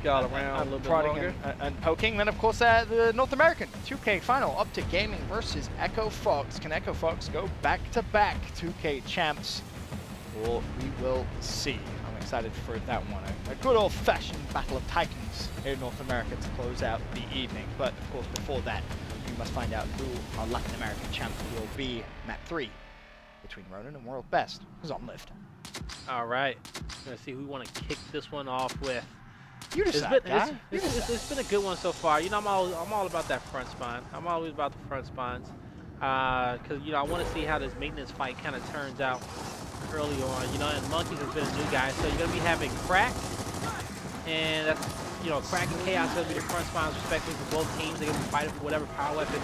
y'all around a little bit longer. And poking. Then, of course, the North American 2K final, up to Gaming versus Echo Fox. Can Echo Fox go back-to-back 2K champs? Well, we will see. I'm excited for that one. A good old-fashioned battle of titans here in North America to close out the evening. But, of course, before that, we must find out who our Latin American champ will be. Map 3 between Ronin and World Best is on lift. All right. Let's see who we want to kick this one off with. You decide, guy. It's been a good one so far. You know, I'm all about that front spine. I'm always about the front spines. Because, you know, I want to see how this maintenance fight kind of turns out early on. You know, and Monkeys has been a new guy. So you're going to be having Crack. And that's, you know, Crack and Chaos are going to be the front spines respectively for both teams. They're going to be fighting for whatever power weapon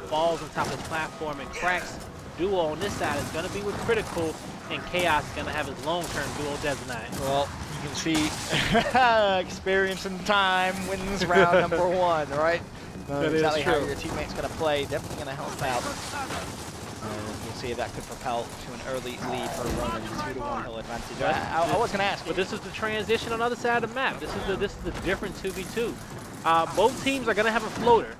falls on top of the platform. And Crack's duo on this side is going to be with Critical, and Chaos is going to have his long-term duo designate. Well, you can see experience and time wins round number 1, right? Exactly how your teammate's going to play, definitely going to help out. And you'll see if that could propel to an early lead for Ronin, 2-1 hill advantage. I was going to ask. But this is the transition on the other side of the map. This is the different 2v2. Both teams are going to have a floater.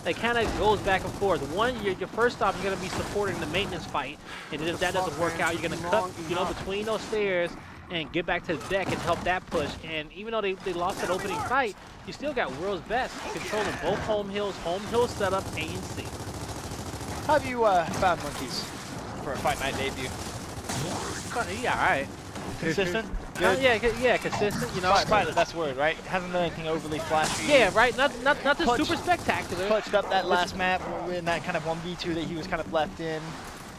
It kind of goes back and forth. One, your first stop, you're going to be supporting the maintenance fight, and then if that doesn't work out, you're going to cut, you know, between those stairs and get back to the deck and help that push. And even though they lost that opening fight, you still got World's Best controlling both home hill setup A and C. How have you found Monkeys for a Fight Night debut? Yeah, all right. Consistent? Yeah, consistent. You know, probably the best word, right? Hasn't done anything overly flashy. Yeah, right. Nothing super spectacular. Clutched up that last map in that kind of 1v2 that he was kind of left in.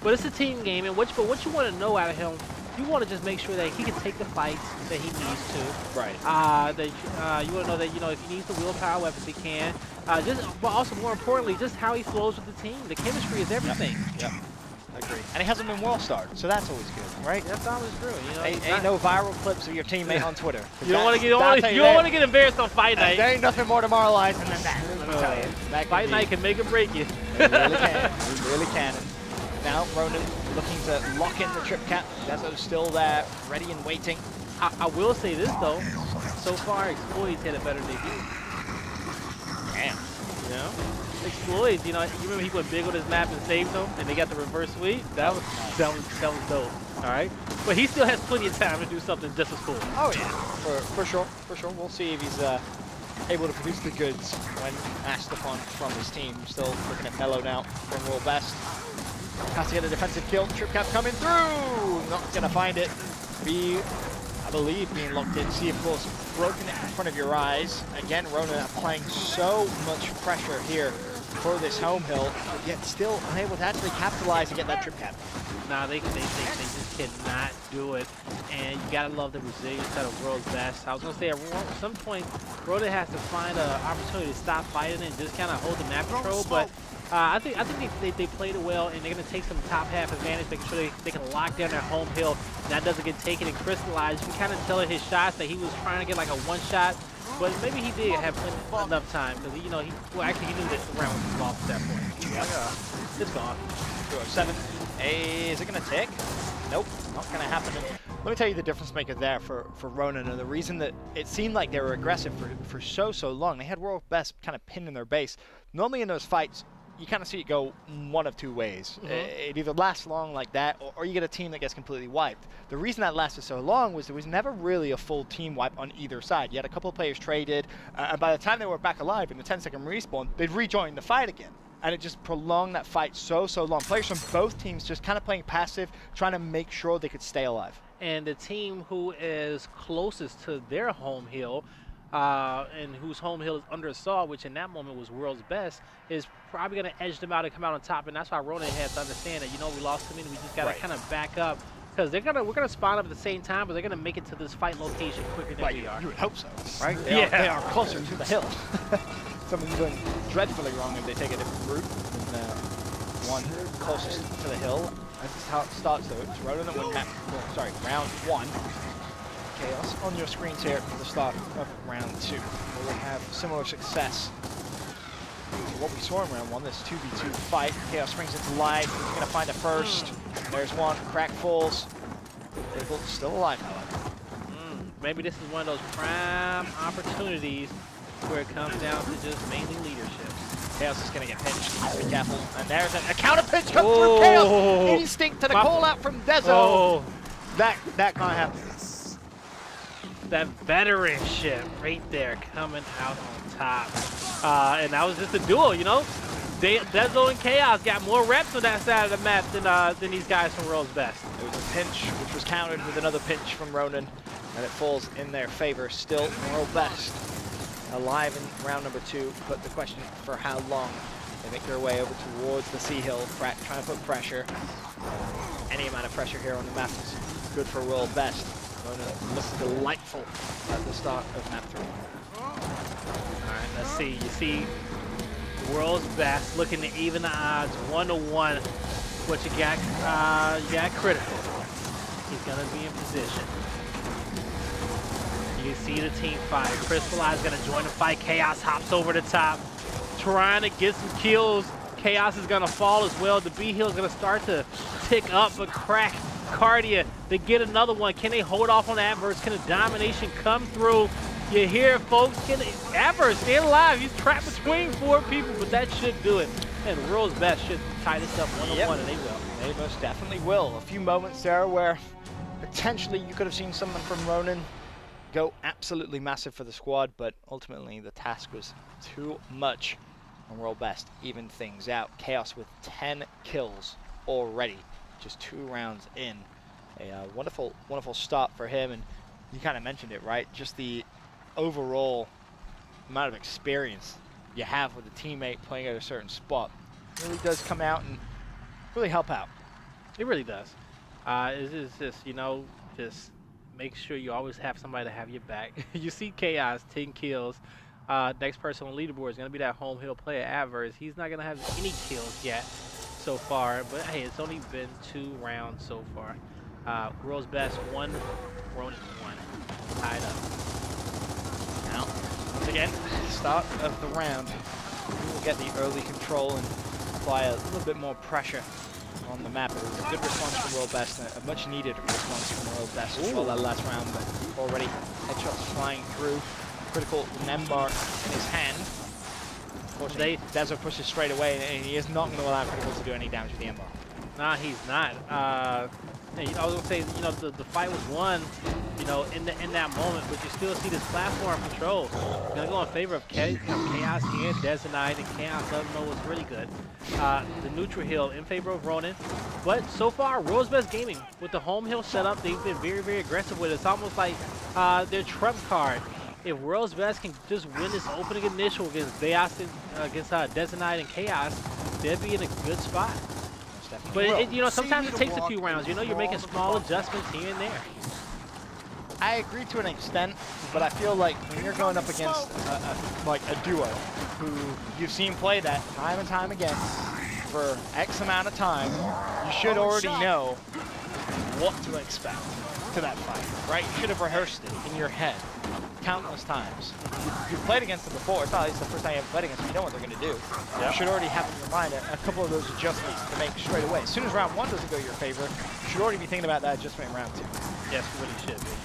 But it's a team game, and what you want to know out of him, you want to just make sure that he can take the fights that he needs to. Right. You want to know that, you know, if he needs the willpower weapons, he can. But also more importantly, just how he flows with the team. The chemistry is everything. Yep. I agree. And he hasn't been well started, so that's always good, right? That's always true. You know, ain't no viral clips of your teammate on Twitter. You don't want to get embarrassed on Fight Night. There ain't nothing more demoralizing than that. Let me tell you. Fight Night can make or break you. It really can. It really can. Now Ronin looking to lock in the trip cap. Dezo's still there, ready and waiting. I will say this though. So far, Exploit's had a better debut. Damn. You know? Exploit, you know, you remember he went big on his map and saved them, and they got the reverse sweep? That was dope, all right? But he still has plenty of time to do something just as cool. Oh, yeah, for sure. We'll see if he's able to produce the goods when asked upon from his team. Still looking at Mellow now from World Best. Has to get a defensive kill. Trip cap coming through. Not going to find it. I believe, being locked in. See, of course, broken it in front of your eyes. Again, Ronin applying so much pressure here for this home hill, but yet still unable to actually capitalize and get that trip cap. Nah, they just cannot do it. And you gotta love the resilience out of World's Best. I was gonna say at some point, Ronin has to find an opportunity to stop fighting and just kind of hold the map control. But I think they played it well, and they're gonna take some top half advantage, making sure they can lock down their home hill. And that doesn't get taken and crystallized. You can kind of tell in his shots that he was trying to get like a one shot. But maybe he did have enough time because he knew that the round was lost at that point. Yeah. It's gone. 207. Is it going to tick? Nope, not going to happen. Let me tell you the difference maker there for Ronin, and the reason that it seemed like they were aggressive for so long. They had World Best kind of pinned in their base. Normally in those fights, you kind of see it go one of two ways. It either lasts long like that, or you get a team that gets completely wiped. The reason that lasted so long was there was never really a full team wipe on either side. You had a couple of players traded, and by the time they were back alive in the 10-second respawn, they'd rejoin the fight again. And it just prolonged that fight so long. Players from both teams just kind of playing passive, trying to make sure they could stay alive. And the team who is closest to their home hill, and whose home hill is under assault, which in that moment was World's Best, is probably going to edge them out and come out on top. And that's why Ronin has to understand that, you know, we lost too many, we just got to kind of back up. Because we're gonna spawn up at the same time, but they're gonna make it to this fight location quicker than we are. You would hope so, right? They are closer to the hill. Something's going dreadfully wrong if they take a different route than one closest to the hill. That's how it starts, though. It's Ronin that win round 1. Chaos on your screens here at the start of round 2. We'll have similar success to what we saw in round 1, this 2v2 fight. Chaos springs into life. He's going to find a first. There's one. Crack falls. Still alive, however. Maybe this is one of those prime opportunities where it comes down to just mainly leadership. Chaos is going to get pinched. Needs to be careful. And there's a counter pinch comes through Chaos. Instinct to the call out from Dezo. Oh. That can't happen. That veteranship right there coming out on top. And that was just a duel, you know? Dezo and Chaos got more reps on that side of the map than these guys from World's Best. It was a pinch, which was countered with another pinch from Ronin, and it falls in their favor. Still World Best alive in round number 2, but the question for how long. They make their way over towards the Sea Hill, trying to put pressure. Any amount of pressure here on the map is good for World Best. Ronin looks delightful at the start of map 3. All right, let's see. You see World's Best looking to even the odds 1-1. What you got Critical. He's gonna be in position. You see the team fight. Crystallize gonna join the fight. Chaos hops over the top, trying to get some kills. Chaos is gonna fall as well. The B Hill is gonna start to tick up, but crack Cardia to get another one. Can they hold off on the Adverse? Can the domination come through? You hear it, folks. Can the Adverse stay alive? He's trapped between 4 people, but that should do it. And World's Best should tie this up 1-1, and they will. They most definitely will. A few moments there where potentially you could have seen someone from Ronin go absolutely massive for the squad, but ultimately the task was too much. And World Best even things out. Chaos with 10 kills already, just 2 rounds in. A wonderful, wonderful start for him, and you kind of mentioned it, right? Just the overall amount of experience you have with a teammate playing at a certain spot really does come out and really help out. It really does. It's just, you know, just make sure you always have somebody to have your back. You see Chaos, 10 kills. Next person on leaderboard is going to be that home hill player, Adverse. He's not going to have any kills yet so far, but hey, it's only been 2 rounds so far. World's Best 1, Ronin 1. Tied up. Now, once again, start of the round. We will get the early control and apply a little bit more pressure on the map. It was a good response from World Best, a much needed response from World Best as well that last round, but already headshots flying through. Critical Nembar in his hand. Unfortunately, Dezo pushes straight away, and he is not going to allow Critical to do any damage with the Embar. Nah, he's not. I was gonna say, you know, the fight was won, you know, in that moment, but you still see this platform control. It's gonna go in favor of Chaos and Designite, and Chaos doesn't know what's really good. The neutral hill in favor of Ronin, but so far, World's Best Gaming with the home hill setup, they've been very, very aggressive with it. It's almost like their trump card. If World's Best can just win this opening initial against Designite and Chaos, they'd be in a good spot. But you know, sometimes it takes a few rounds. You know, you're making small adjustments here and there. I agree to an extent, but I feel like when you're going up against like a duo who you've seen play that time and time again for X amount of time, you should already know what to expect to that fight, right? You should have rehearsed it in your head countless times. You've played against them before. It's not like it's the first time you ever played against them. You know what they're going to do. Yep. You should already have in your mind a couple of those adjustments to make straight away. As soon as round 1 doesn't go your favor, you should already be thinking about that adjustment in round 2. Yes, what he should be.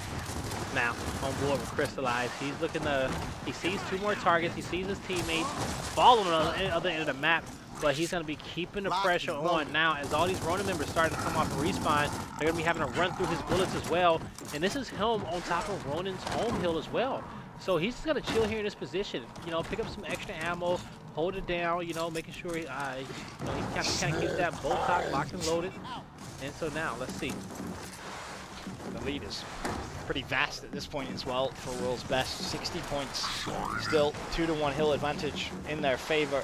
Now, on board with Crystallize, he's looking to, he sees 2 more targets, he sees his teammates following on the other end of the map, but he's going to be keeping the pressure on. Now, as all these Ronin members starting to come off and respawn, they're going to be having to run through his bullets as well. And this is him on top of Ronin's home hill as well. So he's just going to chill here in this position, you know, pick up some extra ammo, hold it down, you know, making sure he kind of keeps that bolt cock locked and loaded. And so now, let's see. The lead is pretty vast at this point as well for World's Best. 60 points, still 2-1 hill advantage in their favor.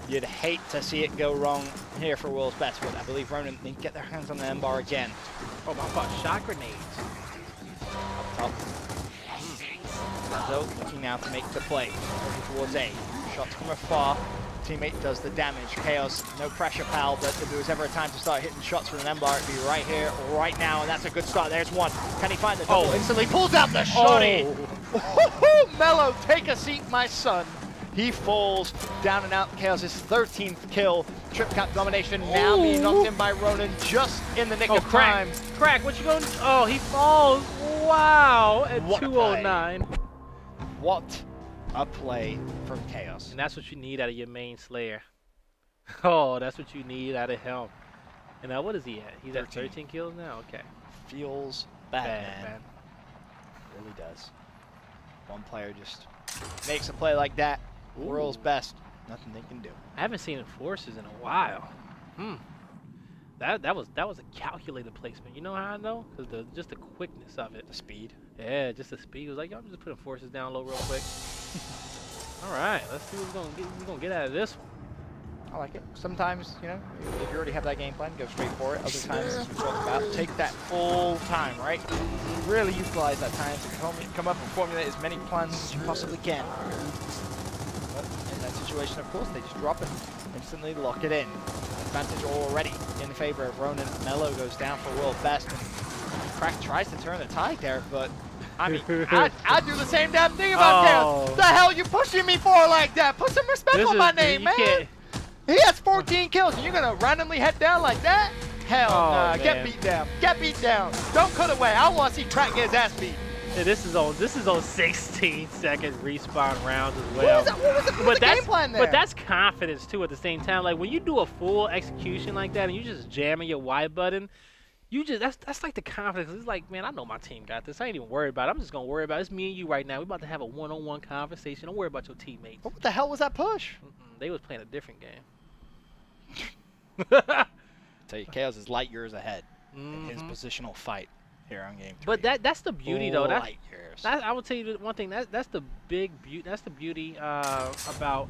You'd hate to see it go wrong here for World's Best, but I believe Ronin can get their hands on the Embar again. Oh my God, shot grenades. Up top. So looking now to make the play. Over towards A. Shots from afar. Teammate does the damage. Chaos, no pressure, pal, but if there was ever a time to start hitting shots from an Embar, it'd be right here, right now, and that's a good start. There's one. Can he find the double? Instantly pulls out the shotty. Oh. Mellow, take a seat, my son. He falls down and out. Chaos' 13th kill. Trip cap domination now being knocked in by Ronin just in the nick of Crack. time. Crack, what you going to? Oh, he falls. Wow, at What a 209. What a play from Chaos. And that's what you need out of your main Slayer. Oh, that's what you need out of him. And now what is he at? He's at 13 kills now? Okay. Feels bad, man. man. Really does. One player just makes a play like that. World's best. Nothing they can do. I haven't seen Enforcers in a while. That was a calculated placement. You know how I know? Because just the quickness of it. The speed. Yeah, just the speed. It was like, y'all just put Enforcers down low real quick. All right, let's see what we're gonna get out of this one. I like it. Sometimes, you know, if you already have that game plan, go straight for it. Other times, as we talked about, take that full time, right? Really utilize that time to come up and formulate as many plans as you possibly can. But in that situation, of course, they just drop it, instantly lock it in. Advantage already in favor of Ronin. Mello goes down for world best, and Crack tries to turn the tide there, but I mean, I'd do the same damn thing about Chaos. The hell you pushing me for like that? Put some respect on my name, man. He has 14 kills, and you're gonna randomly head down like that? Hell nah, get beat down. Get beat down. Don't cut away. I want to see Crack get his ass beat. Yeah, this is on 16-second respawn rounds as well. What was the game plan there? But that's confidence too at the same time. Like when you do a full execution like that and you just jamming your Y button, you just that's like the confidence. It's like, man, I know my team got this. I ain't even worried about it. I'm just gonna worry about it. It's me and you right now. We're about to have a one-on-one conversation. Don't worry about your teammates. What the hell was that push? They was playing a different game. Tell you, Chaos is light years ahead in his positional fight here on game 3. But that's the beauty though. Light years. I will tell you one thing. That's the big beauty. That's the beauty about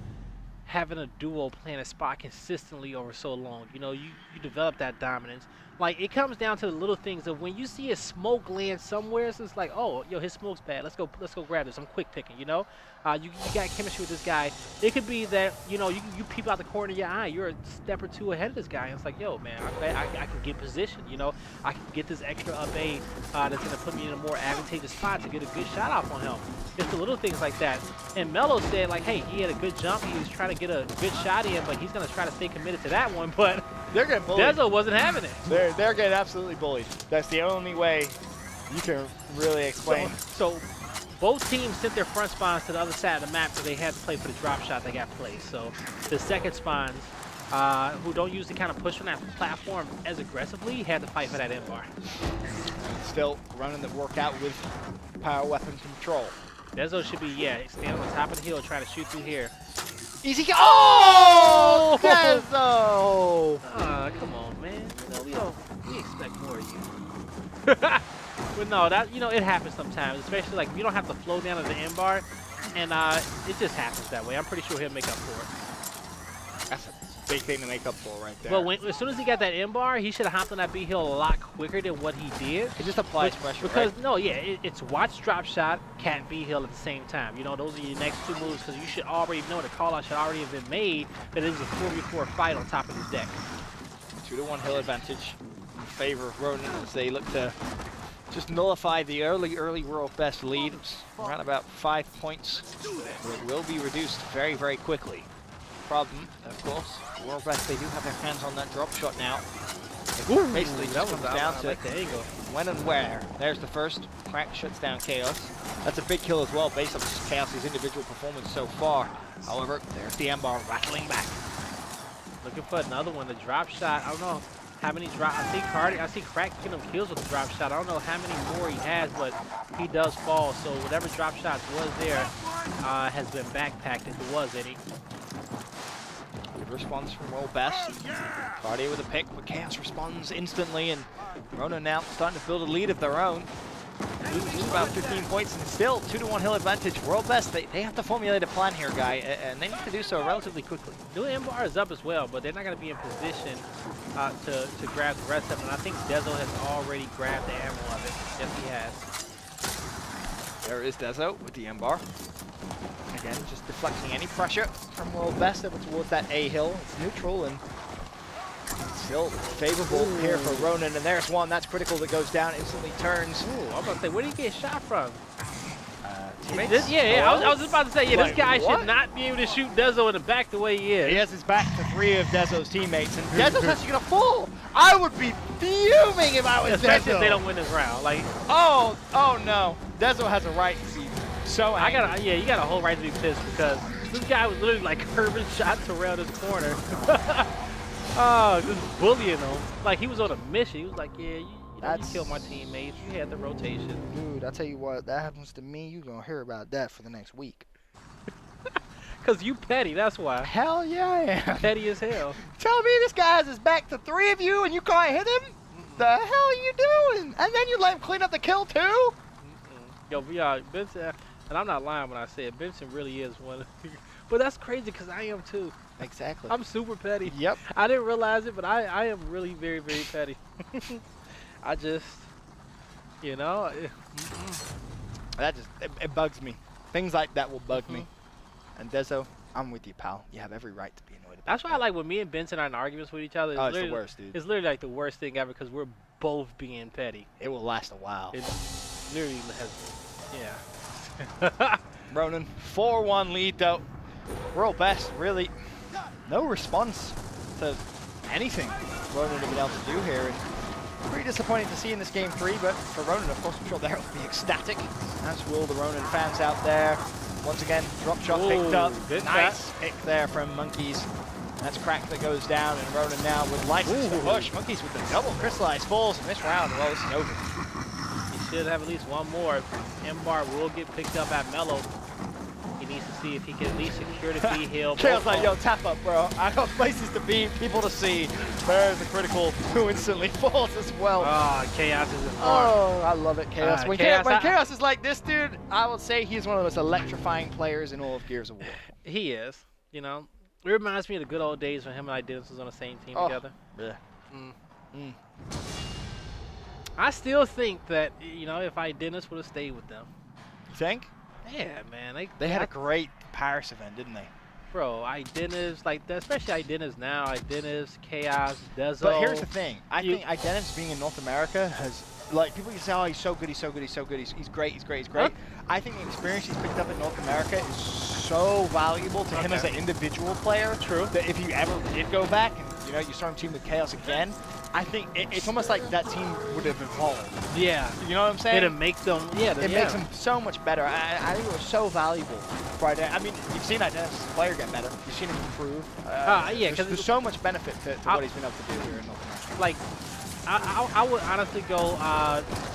having a duo playing a spot consistently over so long. You know, you develop that dominance. Like, it comes down to the little things of when you see a smoke land somewhere, so it's like, oh, yo, his smoke's bad. Let's go grab this. I'm quick picking, you know? You got chemistry with this guy. It could be that, you know, you peep out the corner of your eye. You're a step or two ahead of this guy. And it's like, yo, man, I can get position, you know? I can get this extra up A that's going to put me in a more advantageous spot to get a good shot off on him. It's the little things like that. And Mello said, like, hey, he had a good jump. He was trying to get a good shot in, but he's going to try to stay committed to that one. But they're getting bullied. Dezo wasn't having it. They're getting absolutely bullied. That's the only way you can really explain. So both teams sent their front spawns to the other side of the map because they had to play for the drop shot that got placed. So the second spawns, who don't usually kind of push on that platform as aggressively, had to fight for that end bar. Still running the workout with power weapon control. Dezo should be, stand on the top of the hill trying to shoot through here. Easy. Oh, Dezo! Come on, man. You know, we expect more of you. But no, it happens sometimes, especially like if you don't have to flow down to the end bar, and it just happens that way. I'm pretty sure he'll make up for it. That's a big thing to make up for right there. Well, as soon as he got that end bar, he should have hopped on that B hill a lot quicker than what he did. It just applies pressure, because right? It's watch drop shot, cat B hill at the same time. You know, those are your next two moves because you should already know the call out should already have been made that it is a 4v4 fight on top of his deck. 2-to-1 hill advantage in favor of Ronin as they look to just nullify the early world best lead. It's around about 5 points. It will be reduced very, very quickly. Problem, of course, world best, they do have their hands on that drop shot now. Basically, that comes down to when and where. There's the first. Crack shuts down Chaos. That's a big kill as well, based on Chaos' individual performance so far. However, there's the M-bar rattling back. Looking for another one. The drop shot. I don't know how many drop. I see Crack getting him kills with the drop shot. I don't know how many more he has, but he does fall. So whatever drop shots was there has been backpacked if there was any. Good response from World Best. Cartier with a pick, but Chaos responds instantly, and Ronin now starting to build a lead of their own. Just about 15 points, and still 2-to-1 hill advantage. World Best, they have to formulate a plan here, guy, and they need to do so relatively quickly. New M-bar is up as well, but they're not going to be in position to grab the rest of it. And I think Dezo has already grabbed the ammo of it. Yes, he has. There is Dezo with the M-bar. Again, just deflecting any pressure from World Best over towards that A hill. It's neutral and still favorable here for Ronin. And there's one that's critical that goes down, instantly turns. Ooh, I'm about to say, where did he get shot from? teammates. I was just about to say, yeah, Like, this guy what? should not be able to shoot Dezo in the back the way he is. He has his back to 3 of Dezo's teammates, and Dezo's actually gonna fall. I would be fuming if I was Especially Dezo. if they don't win this round. Like, oh no. Dezo has a right to be so angry. you got a whole right to be pissed because this guy was literally like curving shots around his corner. Oh, just bullying him. Like he was on a mission. He was like, yeah, you killed my teammates. You had the rotation. Dude, I tell you what, that happens to me, you're gonna hear about that for the next week. Cause you petty, that's why. Hell yeah, I am. Petty as hell. Tell me this guy has his back to 3 of you and you can't hit him? The hell are you doing? And then you let him clean up the kill too? Yo, Benson, and I'm not lying when I say it, Benson really is one. But that's crazy because I am too. Exactly. I'm super petty. Yep. I didn't realize it, but I am really very, very petty. I just, you know. That just, it bugs me. Things like that will bug me. And Dezo, I'm with you, pal. You have every right to be annoyed about That's why I like when me and Benson are in arguments with each other. Oh, it's the worst, dude. It's literally like the worst thing ever because we're both being petty. It will last a while. It literally has, yeah. Ronin, 4-1 lead though. World best, really. No response to anything Ronin have been able to do here. And pretty disappointing to see in this game 3, but for Ronin, of course, I'm sure they'll be ecstatic, as will the Ronin fans out there. Once again, drop shot picked up. Nice pick there from Monkeys. That's Crack that goes down, and Ronin now with license to push. Monkeys with the double crystallized falls in this round. Well, this is over. He should have at least one more. M-Bar will get picked up at Mellow. He needs to see if he can at least secure the B hill. Chaos like, yo, tap up, bro. I got places to be, people to see. There's the critical who instantly falls as well. Oh, Chaos is in Oh, I love it, Chaos. When Chaos, Chaos is like this, dude, I would say he's one of the most electrifying players in all of Gears of War. He is, you know. It reminds me of the good old days when him and Dennis was on the same team together. Yeah. I still think that, you know, if Dennis would have stayed with them. You think? Yeah, man. They had a great Paris event, didn't they? Bro, Dennis, like, especially Dennis now, Dennis, Chaos, Dezo. But here's the thing. I think Dennis being in North America has, like, people can say, oh, he's so good, he's so good, he's so good, he's great, he's great, he's great. Huh? I think the experience he's picked up in North America is so valuable to him as an individual player. True. That if you ever did go back and, you know, you saw him team with Chaos again, I think it's almost like that team would have evolved. Yeah. You know what I'm saying? It'd make them, it makes them so much better. I think it was so valuable. Right? I mean, you've seen Dennis as a player get better. You've seen him improve. Yeah, because there's so much benefit to what he's been able to do here in North America. Like, I would honestly go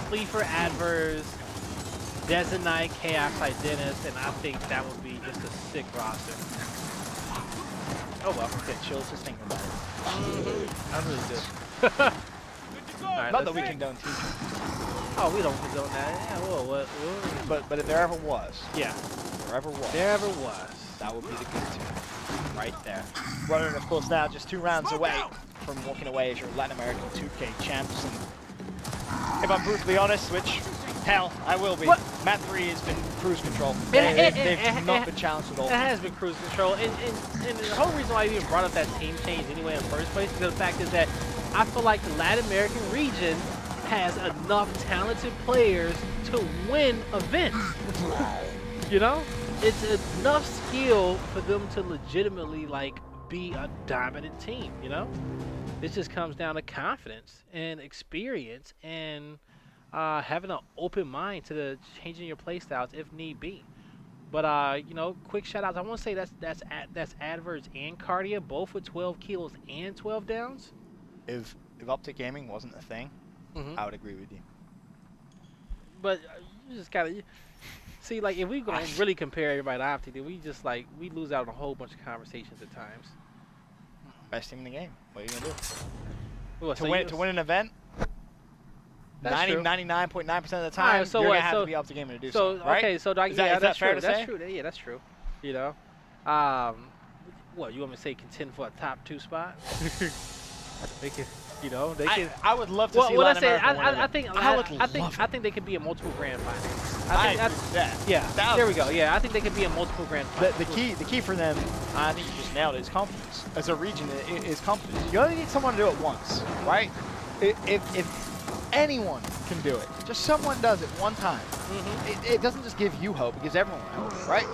Sleeper, Adverse, Designite, Chaos, Dennis, and I think that would be just a sick roster. Oh well, get chills just thinking about it. I really do. Right, not that we condone teaching. Oh, we don't condone that. Yeah, well. But if there ever was. Yeah. If there ever was. That would be the good team. Right there. Ronin, of course, now just 2 rounds away from walking away as your Latin American 2K champs. And if I'm brutally honest, which, hell, I will be. Map 3 has been cruise control. They've not been challenged at all. It has been cruise control. And the whole reason why I even brought up that team change anyway in the first place is the fact is that I feel like the Latin American region has enough talented players to win events. You know? It's enough skill for them to legitimately, like, be a dominant team, you know? It just comes down to confidence and experience and having an open mind to changing your play styles if need be. But, you know, quick shout-outs. I want to say that's Adverse and Cardia, both with 12 kilos and 12 downs. If Optic Gaming wasn't a thing, I would agree with you. But you just gotta see, like, if we gonna really compare everybody to Optic, then we lose out on a whole bunch of conversations at times. Best team in the game. What are you gonna do? Well, to win an event, 99.9% of the time, right, so you're gonna have to be Optic Gaming to do so. Right? Okay, so is that fair to say? That's true. Yeah, that's true. You know, what you want me to say? Contend for a top 2 spot? They can. You know, they can. I would love to see Latin America I think they could be a multiple grand final. Yeah. There we go. Yeah, I think they could be a multiple grand final. The key for them, I think you just nailed it, is confidence. As a region, it is confidence. You only need someone to do it once, right? If anyone can do it, just someone does it one time, it doesn't just give you hope; it gives everyone hope, right?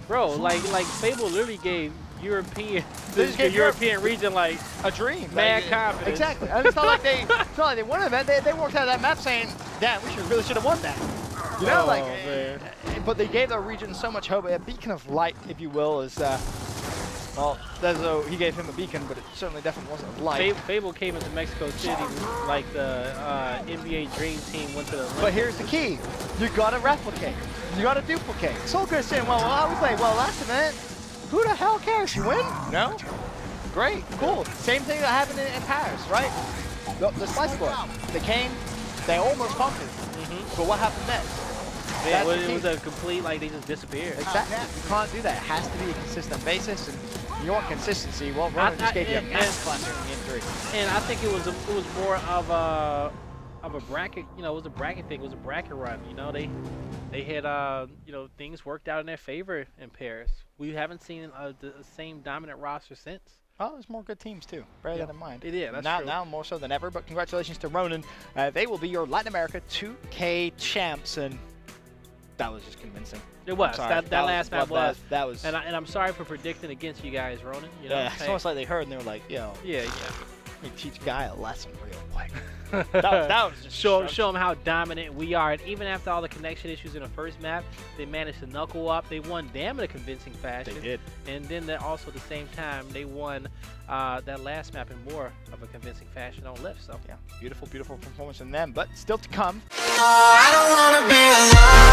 Bro, like Fable literally gave European, They just the gave European region like a dream, mad confidence. Exactly. And it's not like they won an event. They walked out of that map saying, "Damn, we really should have won that." You know, man. But they gave the region so much hope. A beacon of light, if you will, is well, he gave him a beacon, but it certainly definitely wasn't light. Fable came into Mexico City like the NBA Dream Team went to the Olympics. But here's the key: you gotta replicate, you gotta duplicate. Soul Good saying, "Well, I was like, well, last event, who the hell cares? You win? No? Great, cool. Same thing that happened in Paris, right? The Spice Squad, they came, they almost conquered. But what happened next? Yeah, it was a complete, like, they just disappeared. Exactly. You can't do that. It has to be a consistent basis, and you want consistency. Well, Ronin just gave you a massive cluster in the injury. And I think it was more of a bracket. You know, it was a bracket thing. It was a bracket run. You know, they had you know, things worked out in their favor in Paris. We haven't seen the same dominant roster since. Oh, there's more good teams too. Bear that in mind. Yeah, that's true. Now more so than ever. But congratulations to Ronin. They will be your Latin America 2K champs, and that was just convincing. It was. That last map was. That was. And I'm sorry for predicting against you guys, Ronin. You know, yeah, it's almost like they heard and they were like, yo. Yeah. You teach Guy a lesson real quick. that was just show them how dominant we are. And even after all the connection issues in the first map, they managed to knuckle up. They won damn in a convincing fashion. They did. And then also at the same time, they won that last map in more of a convincing fashion on lift. So yeah, beautiful performance from them. But still to come. I don't wanna be alone.